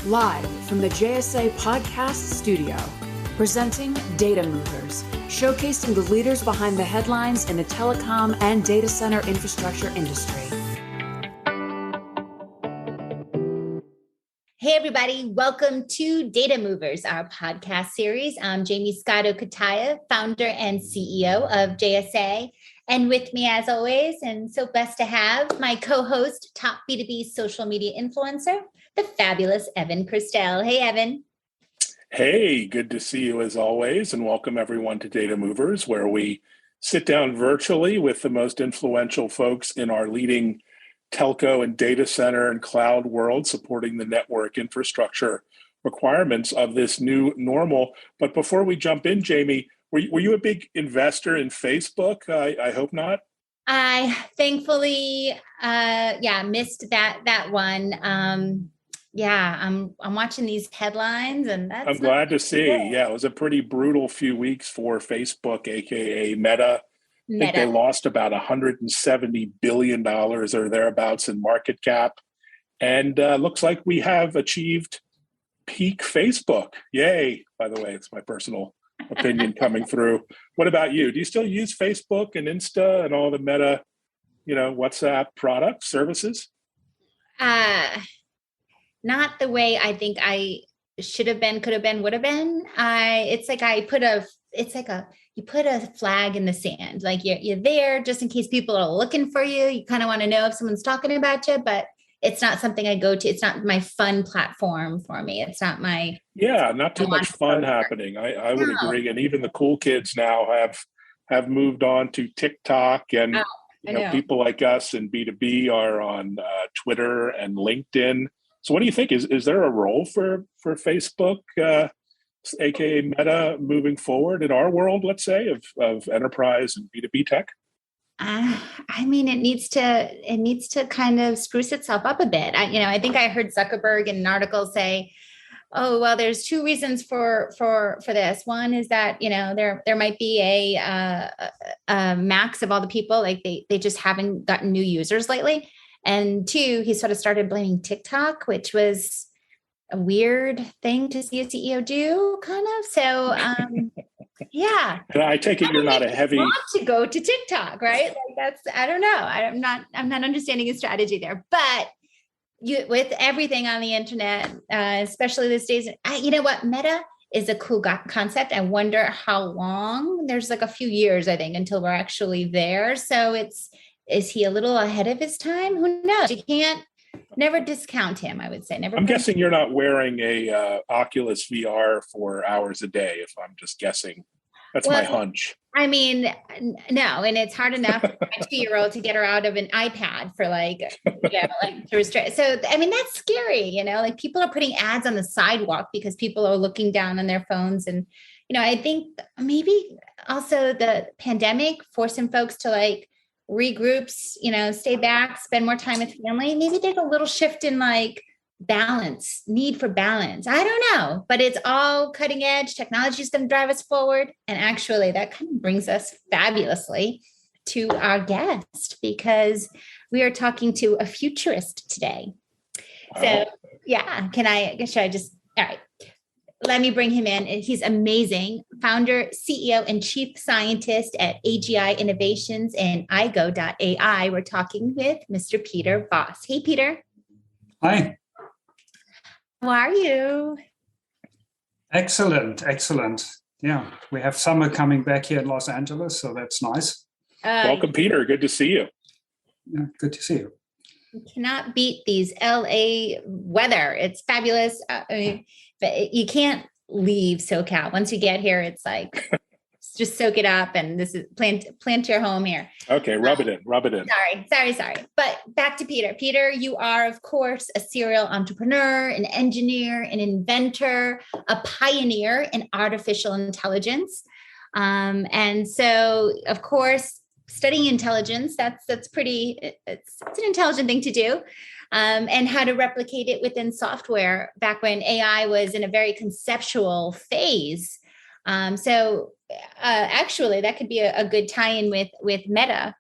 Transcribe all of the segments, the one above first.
Live from the JSA Podcast Studio, presenting Data Movers, showcasing the leaders behind the headlines in the telecom and data center infrastructure industry. Hey, everybody. Welcome to Data Movers, our podcast series. I'm Jaymie founder and CEO of JSA. And with me, as always, and so blessed to have my co-host, top B2B social media influencer, the fabulous Evan Christel. Hey, Evan. Hey, good to see you as always, and welcome everyone to Data Movers, where we sit down virtually with the most influential folks in our leading telco and data center and cloud world, supporting the network infrastructure requirements of this new normal. But before we jump in, Jaymie, were you a big investor in Facebook? I hope not. I thankfully, missed that one. I'm watching these headlines, and I'm glad to see. Good. Yeah, it was a pretty brutal few weeks for Facebook, aka Meta. I think they lost about $170 billion or thereabouts in market cap. And looks like we have achieved peak Facebook. Yay, by the way, it's my personal opinion coming through. What about you? Do you still use Facebook and Insta and all the Meta, WhatsApp products, services? Not the way I think I should have been, could have been, would have been. You put a flag in the sand, like you're there just in case people are looking for you. You kind of want to know if someone's talking about you, but it's not something I go to. It's not my fun platform for me. It's not my... Yeah, not too much fun happening. I would agree. And even the cool kids now have moved on to TikTok, and people like us in B2B are on Twitter and LinkedIn. So what do you think? Is there a role for Facebook, aka Meta, moving forward in our world, let's say, of enterprise and B2B tech? It needs to kind of spruce itself up a bit. I think I heard Zuckerberg in an article say, "Oh, well, there's two reasons for this. One is that there might be a max of all the people, like they just haven't gotten new users lately, and two, he sort of started blaming TikTok, which was a weird thing to see a CEO do, kind of. So, yeah. And I take it you're not a heavy... want to go to TikTok, right? Like that's, I don't know. I'm not understanding his strategy there, but with everything on the internet, especially these days, you know what? Meta is a cool concept. I wonder how long. There's like a few years, I think, until we're actually there. So is he a little ahead of his time? Who knows? You can't never discount him, I would say. Never. I'm guessing you're not wearing a Oculus VR for hours a day, if I'm just guessing. That's my hunch. No, and it's hard enough for my 2-year-old to get her out of an iPad for to restrict. So, that's scary, like people are putting ads on the sidewalk because people are looking down on their phones. And, I think maybe also the pandemic forcing folks to regroups, stay back, spend more time with family. Maybe there's a little shift in need for balance. I don't know, but it's all cutting edge. Technology is going to drive us forward. And actually that kind of brings us fabulously to our guest, because we are talking to a futurist today. Wow. So yeah, all right. Let me bring him in. He's amazing. Founder, CEO, and chief scientist at AGI Innovations and Aigo.ai. We're talking with Mr. Peter Voss. Hey, Peter. Hi. How are you? Excellent. Yeah, we have summer coming back here in Los Angeles, so that's nice. Welcome, Peter. Good to see you. Yeah, good to see you. You cannot beat these LA weather. It's fabulous. But you can't leave SoCal. Once you get here, it's like, just soak it up. And this is plant your home here. Okay. Rub it in. Sorry. But back to Peter. Peter, you are, of course, a serial entrepreneur, an engineer, an inventor, a pioneer in artificial intelligence. And so, of course, studying intelligence, it's an intelligent thing to do. And how to replicate it within software back when AI was in a very conceptual phase. Actually, that could be a good tie-in with Meta.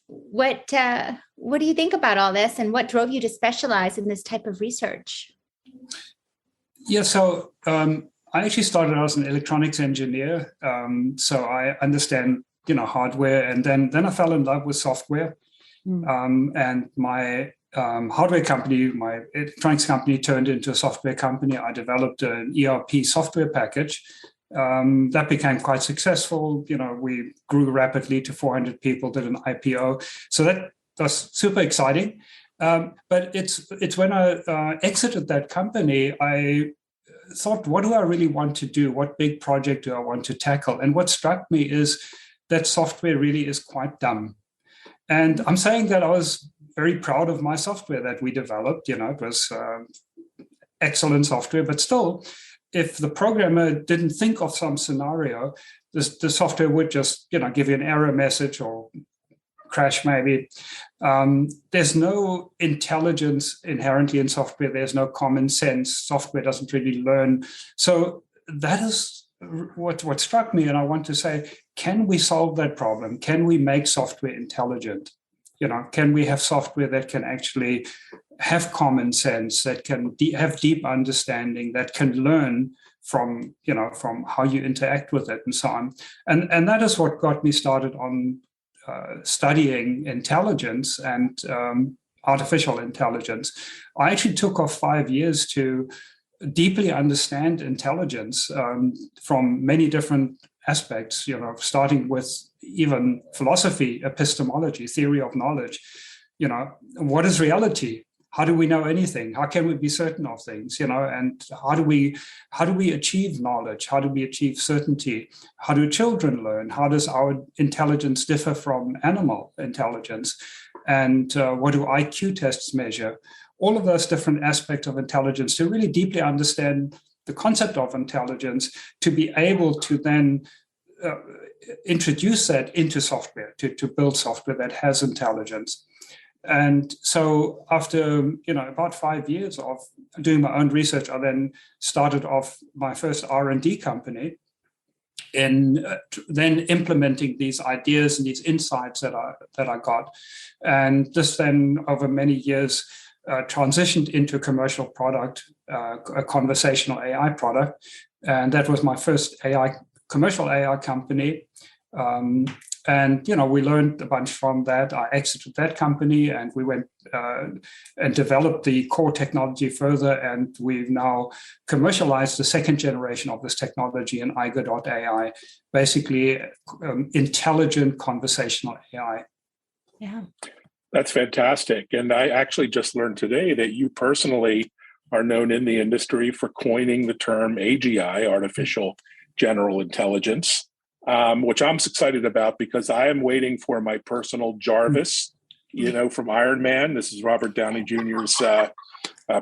What do you think about all this, and what drove you to specialize in this type of research? Yeah, so I actually started out as an electronics engineer. So I understand, hardware, and then I fell in love with software. And my hardware company, my electronics company, turned into a software company. I developed an ERP software package that became quite successful. We grew rapidly to 400 people, did an IPO. So that was super exciting. But it's when I exited that company, I thought, what do I really want to do? What big project do I want to tackle? And what struck me is that software really is quite dumb. And I'm saying that I was very proud of my software that we developed. It was excellent software, but still, if the programmer didn't think of some scenario, the software would just, give you an error message or crash maybe. There's no intelligence inherently in software. There's no common sense. Software doesn't really learn. So that is what struck me. And I want to say, can we solve that problem? Can we make software intelligent? Can we have software that can actually have common sense, that can have deep understanding, that can learn from how you interact with it and so on. And that is what got me started on studying intelligence and artificial intelligence. I actually took off 5 years to deeply understand intelligence from many different aspects, starting with even philosophy, epistemology, theory of knowledge. What is reality? How do we know anything? How can we be certain of things? And how do we achieve knowledge? How do we achieve certainty? How do children learn? How does our intelligence differ from animal intelligence? And what do IQ tests measure? All of those different aspects of intelligence, to really deeply understand the concept of intelligence, to be able to then introduce that into software, to build software that has intelligence. And so after about 5 years of doing my own research, I then started off my first R&D company in then implementing these ideas and these insights that I got. And this then over many years transitioned into a commercial product, a conversational AI product. And that was my first commercial AI company. And, we learned a bunch from that. I exited that company and we went and developed the core technology further. And we've now commercialized the second generation of this technology in Aigo.ai, basically intelligent conversational AI. Yeah. That's fantastic. And I actually just learned today that you personally are known in the industry for coining the term AGI, artificial general intelligence. Which I'm excited about because I am waiting for my personal Jarvis, from Iron Man. This is Robert Downey Jr.'s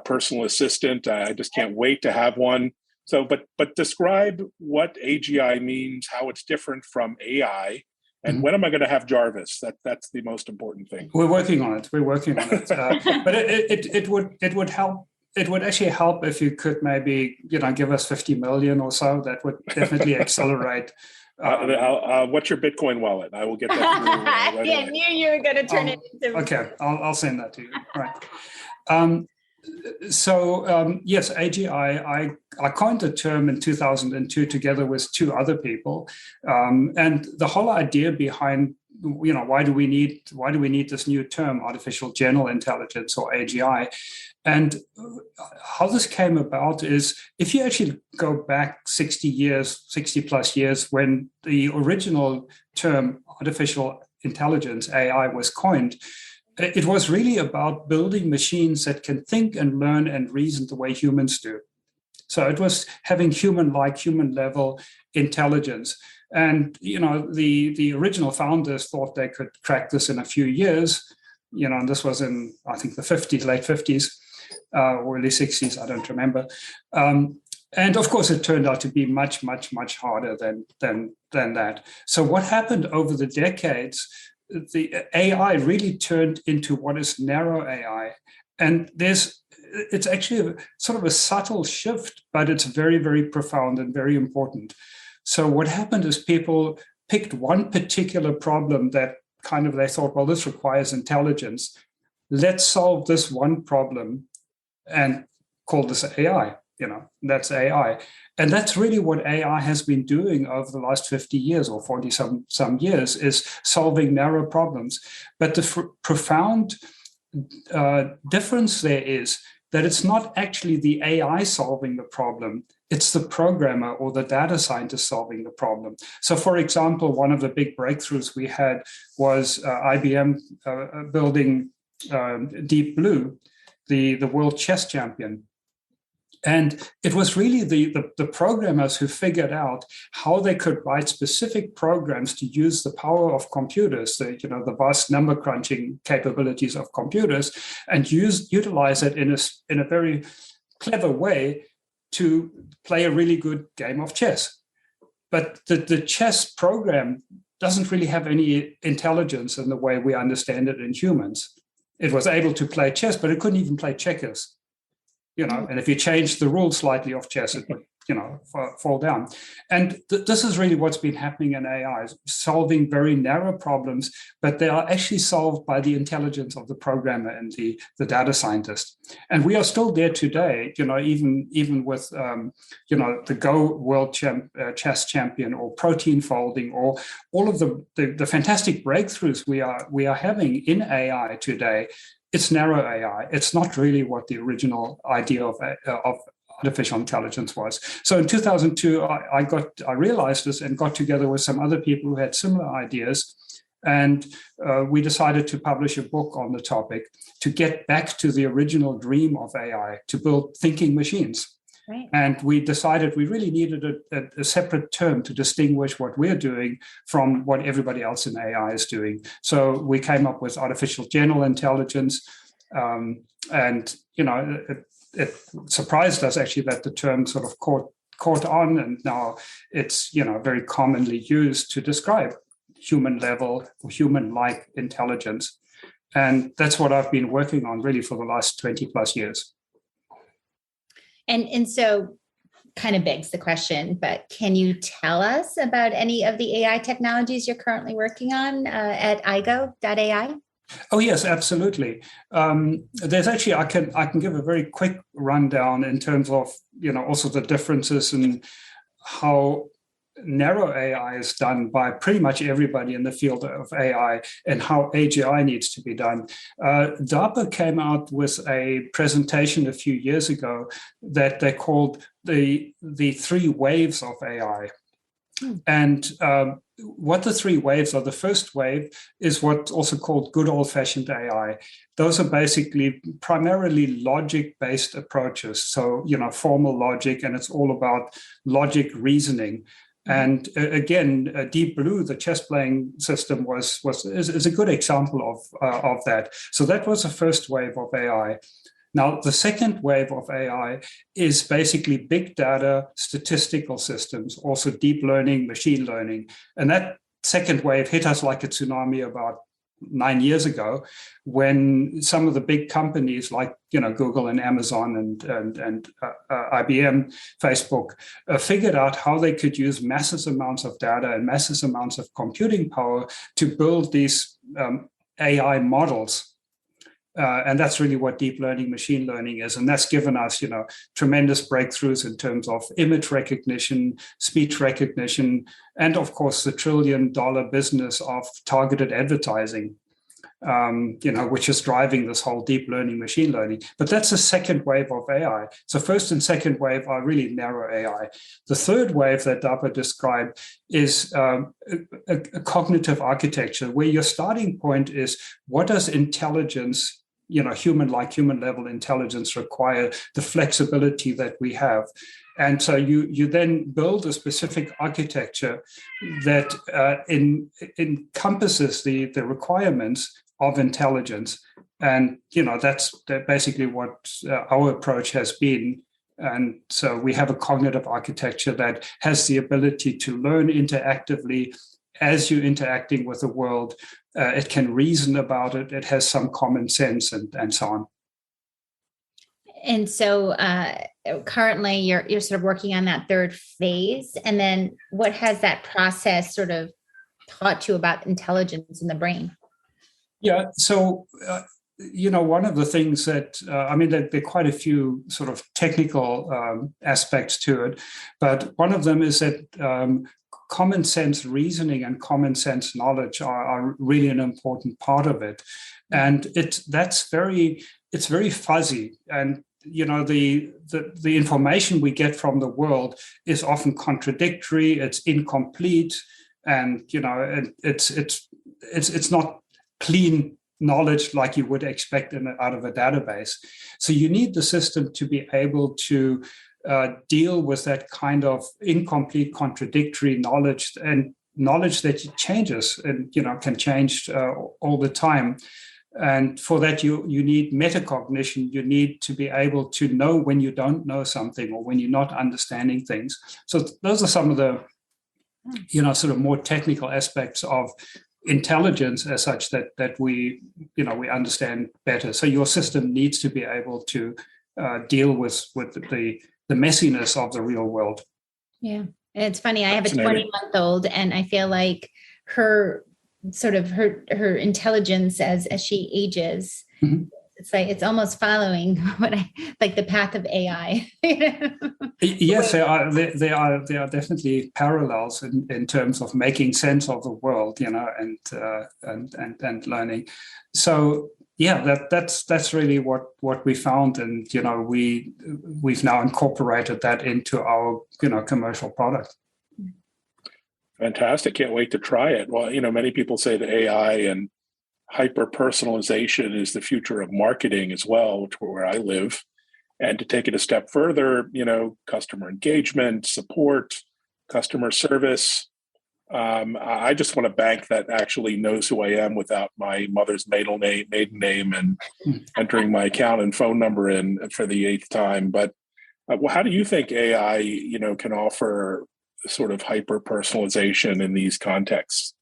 personal assistant. I just can't wait to have one. So, but describe what AGI means, how it's different from AI, and when am I going to have Jarvis? That's the most important thing. We're working on it. But it would help. It would actually help if you could maybe give us 50 million or so. That would definitely accelerate. What's your Bitcoin wallet? I will get that. Right I knew you were going to turn it into. Okay, I'll send that to you. Right. Yes, AGI. I coined the term in 2002 together with two other people, and the whole idea behind why do we need this new term, artificial general intelligence or AGI. And how this came about is if you actually go back 60 plus years when the original term artificial intelligence, AI, was coined, it was really about building machines that can think and learn and reason the way humans do. So it was having human-like, human-level intelligence. And, the original founders thought they could crack this in a few years, and this was in, I think, the 50s, late 50s. Or early 60s, I don't remember. And of course, it turned out to be much, much, much harder than that. So what happened over the decades, the AI really turned into what is narrow AI. And it's actually sort of a subtle shift, but it's very, very profound and very important. So what happened is people picked one particular problem that they thought, well, this requires intelligence. Let's solve this one problem and call this AI. That's AI. And that's really what AI has been doing over the last 50 years or 40 some years, is solving narrow problems. But the profound difference there is that it's not actually the AI solving the problem, it's the programmer or the data scientist solving the problem. So, for example, one of the big breakthroughs we had was IBM building Deep Blue, the world chess champion. And it was really the programmers who figured out how they could write specific programs to use the power of computers, the vast number crunching capabilities of computers, and utilize it in a very clever way to play a really good game of chess. But the chess program doesn't really have any intelligence in the way we understand it in humans. It was able to play chess, but it couldn't even play checkers. And if you change the rules slightly of chess, it would, fall down. And this is really what's been happening in AI, solving very narrow problems, but they are actually solved by the intelligence of the programmer and the data scientist. And we are still there today, even with, the Go world chess champion, or protein folding, or all of the fantastic breakthroughs we are having in AI today. It's narrow AI. It's not really what the original idea of artificial intelligence was. So in 2002, I realized this and got together with some other people who had similar ideas. And we decided to publish a book on the topic to get back to the original dream of AI, to build thinking machines. Right. And we decided we really needed a separate term to distinguish what we're doing from what everybody else in AI is doing. So we came up with artificial general intelligence. And, it surprised us actually that the term sort of caught on, and now it's, very commonly used to describe human level or human-like intelligence. And that's what I've been working on really for the last 20 plus years. And so kind of begs the question, but can you tell us about any of the AI technologies you're currently working on at Aigo.ai? Oh, yes, absolutely. There's actually, I can give a very quick rundown in terms of, also the differences in how narrow AI is done by pretty much everybody in the field of AI, and how AGI needs to be done. DARPA came out with a presentation a few years ago that they called the 3 waves of AI. And what the 3 waves are, the first wave is what's also called good old-fashioned AI. Those are basically primarily logic-based approaches. So, formal logic, and it's all about logic reasoning. And again, Deep Blue, the chess playing system, is a good example of that. So that was the first wave of AI. Now, the second wave of AI is basically big data statistical systems, also deep learning, machine learning. And that second wave hit us like a tsunami about 9 years ago, when some of the big companies like Google and Amazon and IBM, Facebook, figured out how they could use massive amounts of data and massive amounts of computing power to build these AI models. And that's really what deep learning, machine learning is. And that's given us, tremendous breakthroughs in terms of image recognition, speech recognition, and of course, the $1 trillion business of targeted advertising, which is driving this whole deep learning, machine learning. But that's the second wave of AI. So first and second wave are really narrow AI. The third wave that DARPA described is a cognitive architecture, where your starting point is, what does intelligence, human level intelligence require, the flexibility that we have. And so you then build a specific architecture that encompasses the requirements of intelligence. And, that's basically what our approach has been. And so we have a cognitive architecture that has the ability to learn interactively as you're interacting with the world. It can reason about it. It has some common sense and so on. And so currently you're sort of working on that third phase. And then what has that process sort of taught you about intelligence in the brain? Yeah. So one of the things that, there are quite a few sort of technical aspects to it, but one of them is that common sense reasoning and common sense knowledge are really an important part of it. And it's very fuzzy. And, the information we get from the world is often contradictory, it's incomplete, and, it's not clean knowledge like you would expect out of a database. So you need the system to be able to deal with that kind of incomplete, contradictory knowledge, and knowledge that changes and can change all the time. And for that, you need metacognition. You need to be able to know when you don't know something or when you're not understanding things. So those are some of the sort of more technical aspects of intelligence as such that we understand better. So your system needs to be able to deal with the messiness of the real world. Yeah. And it's funny, I have a 20-month-old, and I feel like her intelligence as she ages, mm-hmm. It's like it's almost following the path of AI. Yes, there are definitely parallels in terms of making sense of the world, and learning. So yeah, that's really what we found, and we've now incorporated that into our commercial product. Fantastic! Can't wait to try it. Well, many people say that AI and hyper-personalization is the future of marketing as well, which where I live. And to take it a step further, customer engagement, support, customer service. I just want a bank that actually knows who I am without my mother's maiden name, and entering my account and phone number in for the 8th time. But how do you think AI, can offer sort of hyper-personalization in these contexts?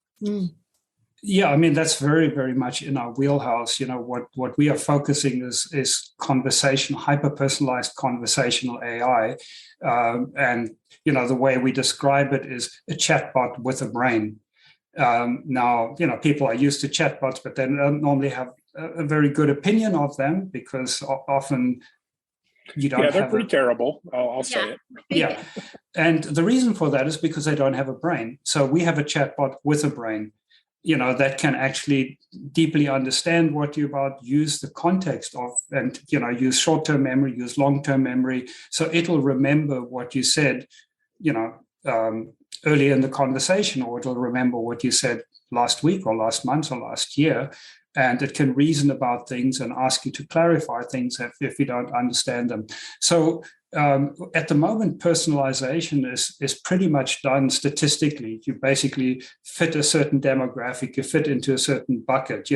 Yeah, that's very, very much in our wheelhouse. What we are focusing is hyper-personalized conversational AI. And, the way we describe it is a chatbot with a brain. Now, people are used to chatbots, but they don't normally have a very good opinion of them, because often you don't they're pretty terrible. I'll say it. Yeah. And the reason for that is because they don't have a brain. So we have a chatbot with a brain, that can actually deeply understand what you're about, use the context of, and, use short-term memory, use long-term memory. So it'll remember what you said, earlier in the conversation, or it'll remember what you said last week or last month or last year. And it can reason about things and ask you to clarify things if you don't understand them. So at the moment, personalization is pretty much done statistically. You basically fit a certain demographic, you fit into a certain bucket,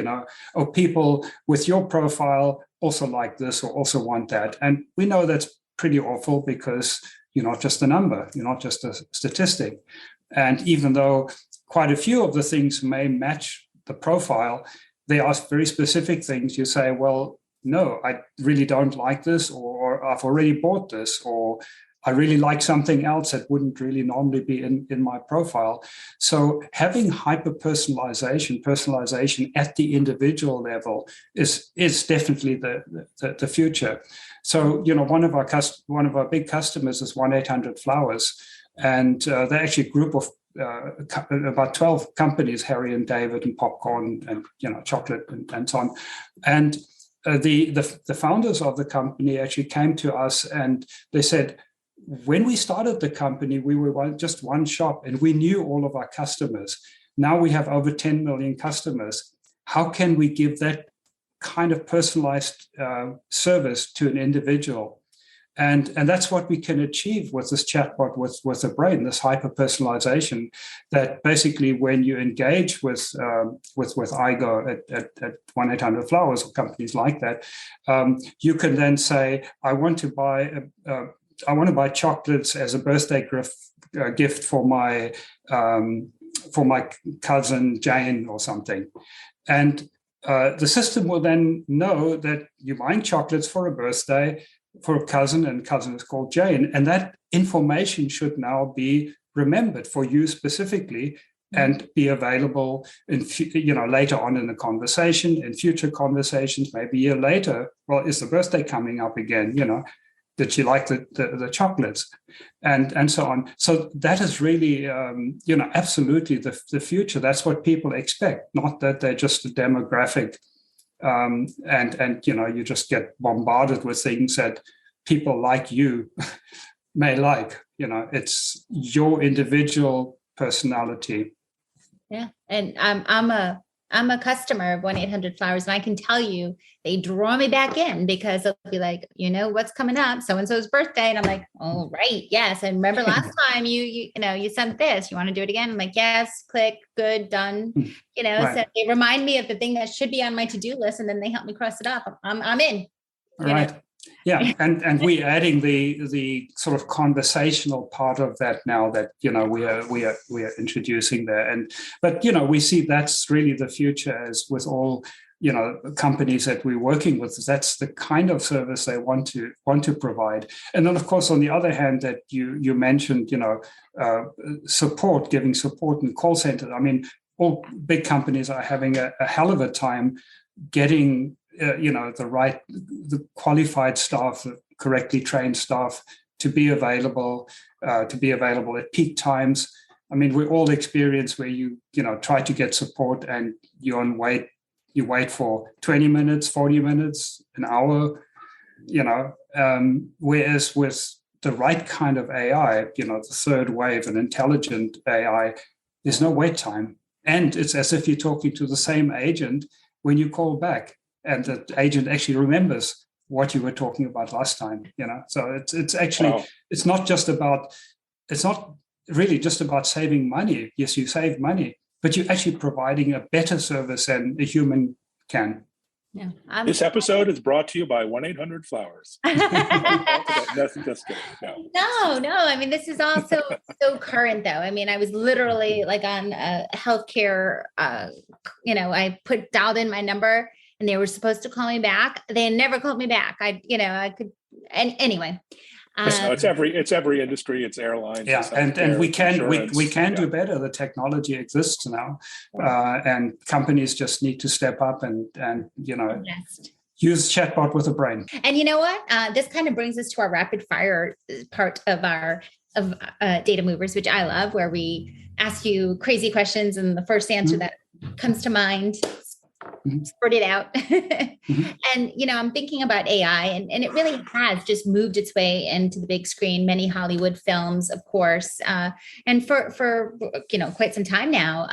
or people with your profile also like this or also want that. And we know that's pretty awful, because you're not just a number, you're not just a statistic. And even though quite a few of the things may match the profile, they ask very specific things. You say, well, no, I really don't like this, or I've already bought this, or I really like something else that wouldn't really normally be in my profile. So having personalization at the individual level is definitely the future. So, one of our big customers is 1-800-Flowers, and they're actually a group of about 12 companies, Harry and David and popcorn and chocolate and so on. And the founders of the company actually came to us, and they said, when we started the company, we were just one shop and we knew all of our customers. Now we have over 10 million customers. How can we give that kind of personalized service to an individual? And that's what we can achieve with this chatbot with a brain, this hyper-personalization, that basically when you engage with Aigo at 1-800-Flowers or companies like that, you can then say, I want to buy chocolates as a birthday gift for my cousin Jane or something. And the system will then know that you're buying chocolates for a birthday for a cousin, and cousin is called Jane. And that information should now be remembered for you specifically. and be available later on in the conversation, in future conversations, maybe a year later. Well, is the birthday coming up again? Did you like the chocolates, and so on? So that is really, absolutely the future. That's what people expect, not that they're just a demographic, and you just get bombarded with things that people like you may like. It's your individual personality. Yeah, and I'm a customer of 1-800-Flowers, and I can tell you they draw me back in because they'll be like, what's coming up, so and so's birthday, and I'm like, oh right, yes. And remember last time you sent this. You want to do it again? I'm like, yes. Click, good, done. Right. So they remind me of the thing that should be on my to-do list, and then they help me cross it off. I'm in. Right. Yeah, and we're adding the sort of conversational part of that now that we are introducing there, but we see that's really the future, as with all companies that we're working with. That's the kind of service they want to provide. And then of course on the other hand, that you mentioned support, giving support in call centers. I mean, all big companies are having a hell of a time getting the qualified staff, the correctly trained staff to be available at peak times. I mean, we all experience where you try to get support and you wait for 20 minutes, 40 minutes, an hour, whereas with the right kind of AI, the third wave, an intelligent AI, there's no wait time. And it's as if you're talking to the same agent when you call back. And the agent actually remembers what you were talking about last time, So it's actually, wow. It's not really just about saving money. Yes, you save money, but you're actually providing a better service than a human can. Yeah. This episode is brought to you by 1-800-Flowers. Nothing, just kidding. No. I mean, this is also so current, though. I mean, I was literally like on healthcare. I dialed in my number, and they were supposed to call me back. They never called me back. Anyway. It's every industry. It's airlines. Yeah, and we can do better. The technology exists now, and companies just need to step up and use chatbot with a brain. And you know what? This kind of brings us to our rapid fire part of Data Movers, which I love, where we ask you crazy questions, and the first answer that comes to mind, spurt it out. And I'm thinking about AI, and it really has just moved its way into the big screen, many Hollywood films, of course, and for quite some time now.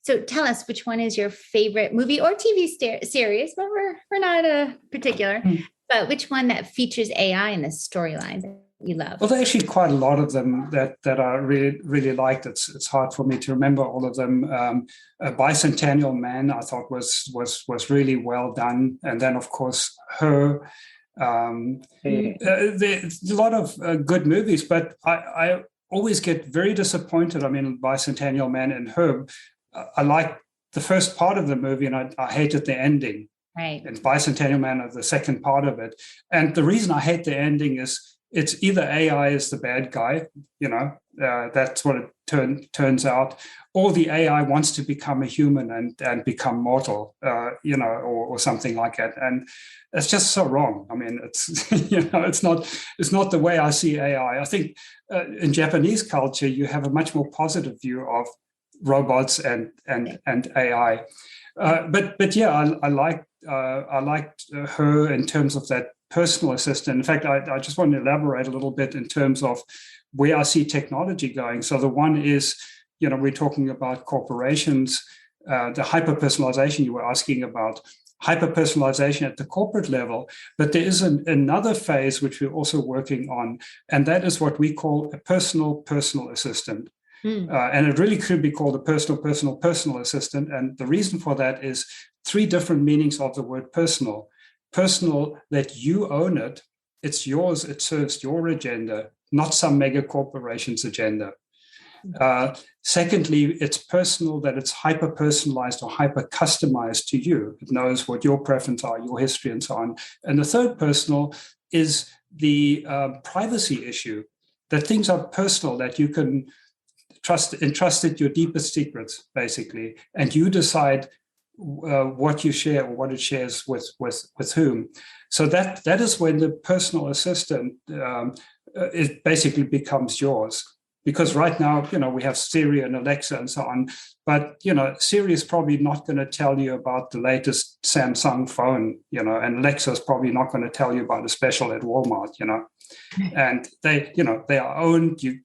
So tell us, which one is your favorite movie or TV series? But we're not particular, but which one that features AI in the storyline that you love? Well, there are actually quite a lot of them that I really, really liked. It's hard for me to remember all of them. Bicentennial Man, I thought was really well done. And then, of course, Her. There's a lot of good movies, but I always get very disappointed. I mean, Bicentennial Man and Her, I liked the first part of the movie, and I hated the ending. Right. And Bicentennial Man is the second part of it. And the reason I hate the ending is it's either AI is the bad guy, that's what it turns out, or the AI wants to become a human and become mortal, or something like that. And it's just so wrong. I mean, it's it's not the way I see AI. I think in Japanese culture you have a much more positive view of robots and AI. But yeah, I liked Her in terms of that personal assistant. In fact, I just want to elaborate a little bit in terms of where I see technology going. So the one is, we're talking about corporations, the hyper-personalization you were asking about, hyper-personalization at the corporate level. But there is another phase which we're also working on, and that is what we call a personal assistant. And it really could be called a personal assistant. And the reason for that is 3 different meanings of the word personal. Personal, that you own it, it's yours, it serves your agenda, not some mega corporation's agenda. Secondly, it's personal, that it's hyper-personalized or hyper-customized to you. It knows what your preferences are, your history, and so on. And the third personal is the privacy issue, that things are personal, that you can entrusted your deepest secrets, basically, and you decide what you share or what it shares with whom. So that is when the personal assistant it basically becomes yours. Because right now, we have Siri and Alexa and so on, but Siri is probably not going to tell you about the latest Samsung phone, and Alexa is probably not going to tell you about a special at Walmart, and they are owned. You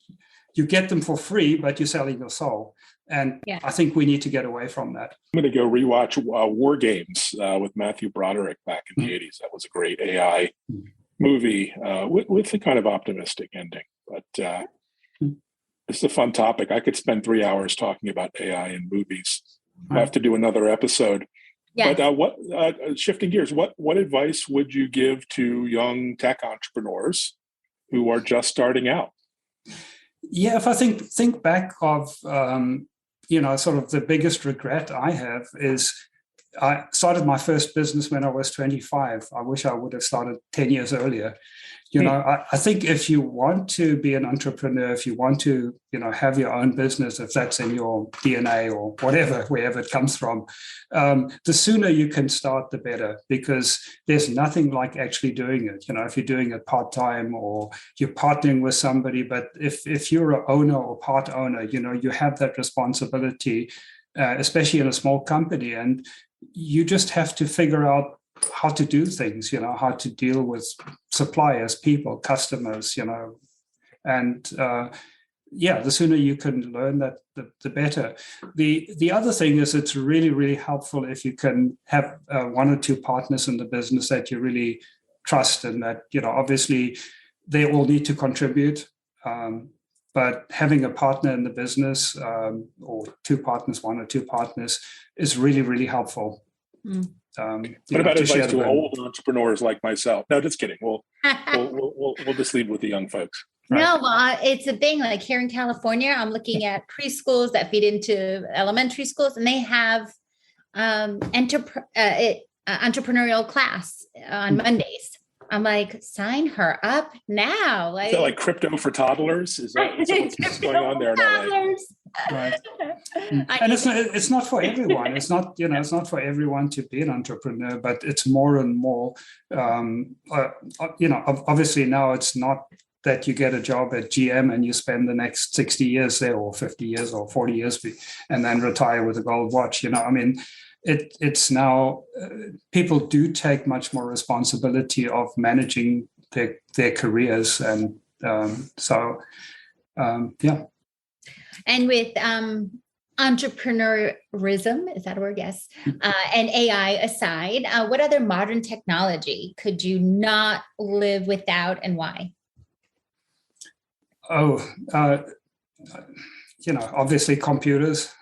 get them for free, but you're selling your soul. And I think we need to get away from that. I'm going to go rewatch War Games with Matthew Broderick back in the 80s. That was a great AI movie with a kind of optimistic ending. But it's a fun topic. I could spend 3 hours talking about AI in movies. I have to do another episode. Yes. But shifting gears, what advice would you give to young tech entrepreneurs who are just starting out? Yeah, if I think back of sort of the biggest regret I have is I started my first business when I was 25. I wish I would have started 10 years earlier. I think if you want to be an entrepreneur, if you want to, have your own business, if that's in your DNA or whatever, wherever it comes from, the sooner you can start, the better, because there's nothing like actually doing it. If you're doing it part-time or you're partnering with somebody, but if you're an owner or part owner, you have that responsibility, especially in a small company, and you just have to figure out how to do things, how to deal with suppliers, people, customers, and the sooner you can learn that, the better. The other thing is it's really, really helpful if you can have one or two partners in the business that you really trust, and that, obviously they all need to contribute. But having a partner in the business or two partners, one or two partners, is really, really helpful. What about advice to old entrepreneurs like myself? No, just kidding. We'll just leave with the young folks. Right. No, well, it's a thing. Like here in California, I'm looking at preschools that feed into elementary schools, and they have entrepreneurial class on Mondays. I'm like, sign her up now. Is that like crypto for toddlers? Is that what's going on there in LA? Right. And it's not for everyone. It's not, it's not for everyone to be an entrepreneur, but it's more and more, obviously now it's not that you get a job at GM and you spend the next 60 years there or 50 years or 40 years and then retire with a gold watch. It's now people do take much more responsibility of managing their careers. And And with entrepreneurism, is that a word? Yes. And AI aside, what other modern technology could you not live without, and why? Obviously computers.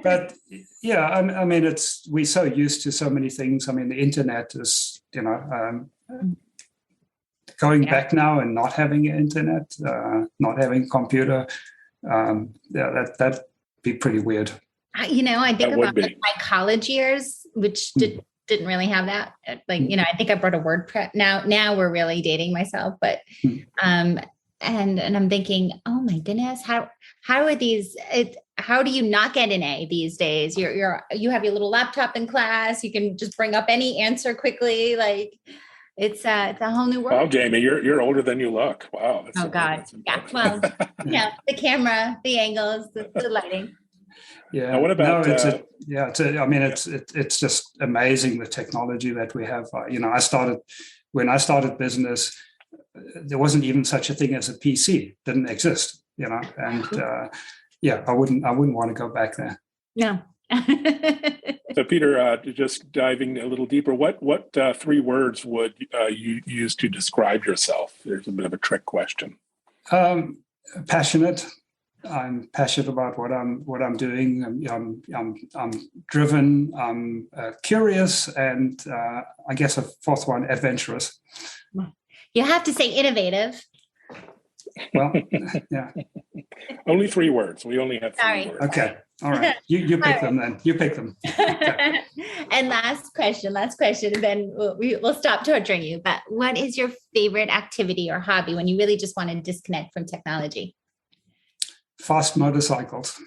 But we're so used to so many things. The internet is, going back now and not having internet, not having a computer, that'd be pretty weird. I think about my college years, which didn't really have that. I think I brought a WordPress. Now we're really dating myself, but and I'm thinking, oh my goodness, how are these? How do you not get an A these days? You have your little laptop in class. You can just bring up any answer quickly. It's a whole new world. Wow, Jaymie, you're older than you look. Wow. God. Yeah. Well, the camera, the angles, the lighting. Yeah. Now what about? It's just amazing the technology that we have. When I started business, there wasn't even such a thing as a PC. Didn't exist. And I wouldn't want to go back there. No. So Peter, just diving a little deeper, what 3 words would you use to describe yourself? There's a bit of a trick question. Passionate. I'm passionate about what I'm doing. I'm driven. I'm curious, and I guess a 4th one, adventurous. You have to say innovative. Well, yeah. Only 3 words. We only have 3 words. Okay. All right. You pick them then. You pick them. Okay. And last question, and then we'll stop torturing you. But what is your favorite activity or hobby when you really just want to disconnect from technology? Fast motorcycles.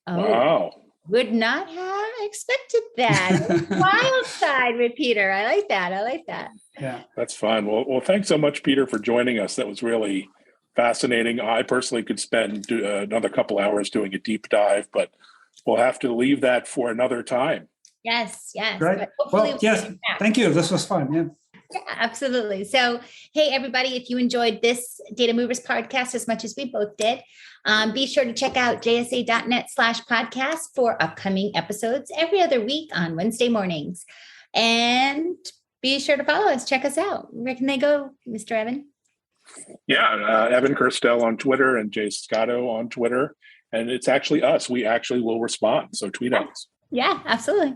Oh, wow. Would not have expected that. Wild side with Peter. I like that. Yeah. That's fun. Well, thanks so much, Peter, for joining us. That was really fascinating. I personally could spend another couple hours doing a deep dive, but we'll have to leave that for another time. Yes. Great. Well, yes. Thank you. This was fun. Yeah. Yeah, absolutely. So, hey, everybody, if you enjoyed this Data Movers podcast as much as we both did, be sure to check out jsa.net/podcast for upcoming episodes every other week on Wednesday mornings. And be sure to follow us. Check us out. Where can they go, Mr. Evan? Yeah, Evan Kirstel on Twitter and Jay Scotto on Twitter. And it's actually us. We actually will respond. So tweet at us. Yeah, absolutely.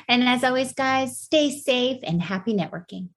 And as always, guys, stay safe and happy networking.